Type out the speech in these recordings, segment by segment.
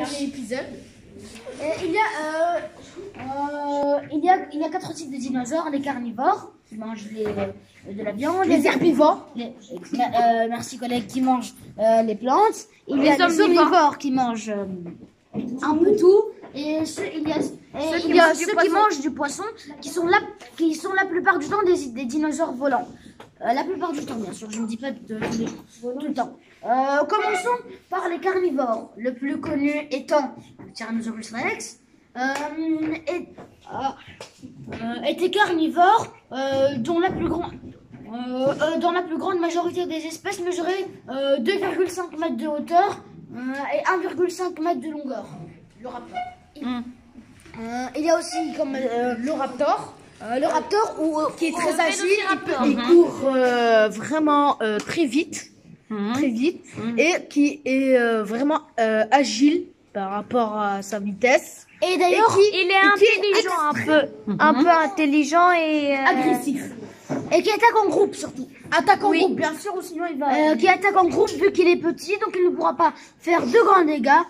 dernier épisode. Il y a 4 types de dinosaures, les carnivores qui mangent de la viande, Les herbivores. merci collègue, qui mangent les plantes. Il y a les omnivores qui mangent un peu tout, et il y a ceux qui mangent du poisson, qui sont la plupart du temps des dinosaures volants. La plupart du temps, bien sûr, je ne dis pas tout le temps. Commençons par les carnivores, le plus connu étant le Tyrannosaurus Rex. Était carnivore, dont la plus grande majorité des espèces mesurait 2,5 mètres de hauteur et 1,5 mètre de longueur. Le raptor. Il y a aussi comme le raptor. Le raptor Qui est très agile, il court vraiment très vite, et qui est vraiment agile par rapport à sa vitesse. Et d'ailleurs, il est intelligent, un peu intelligent et agressif. Et qui attaque en groupe surtout. Attaque en groupe, bien sûr, ou sinon il va. Qui attaque en groupe vu qu'il est petit, donc il ne pourra pas faire de grands dégâts.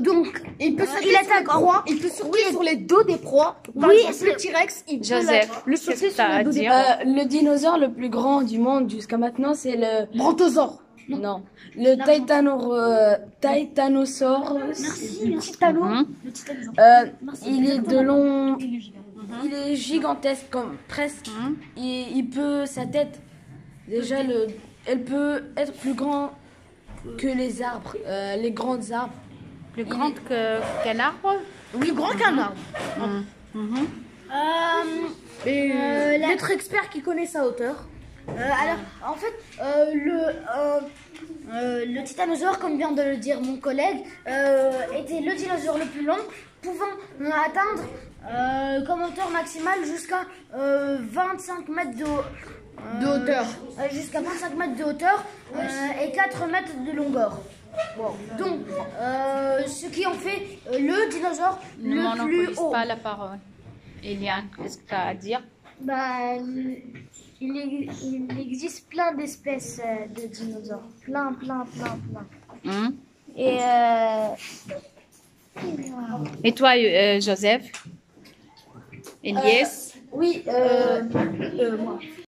Donc il attaque en proie. Il peut sauter sur les dos des proies. Par exemple, le T-Rex, il Joseph, peut le sauter sur les dos des proies. Le dinosaure le plus grand du monde jusqu'à maintenant, c'est le Brontosaure. Non, le Titanosaure. Merci, le Titano. Il est de long. Il est gigantesque, comme presque. Il peut, sa tête, déjà, elle peut être plus grande que les arbres, les grands arbres. Plus grande qu'un arbre? Oui, grand qu'un arbre. Notre expert qui connaît sa hauteur. Alors, en fait, le titanosaure, comme vient de le dire mon collègue, était le dinosaure le plus long, pouvant atteindre comme hauteur maximale jusqu'à 25 mètres de hauteur. Jusqu'à 25 mètres de hauteur et 4 mètres de longueur. Donc, ce qui en fait le dinosaure le plus haut. Pas la parole. Eliane, qu'est-ce que tu as à dire? Il existe plein d'espèces de dinosaures. Plein. Et toi, Joseph? Elias? Oui,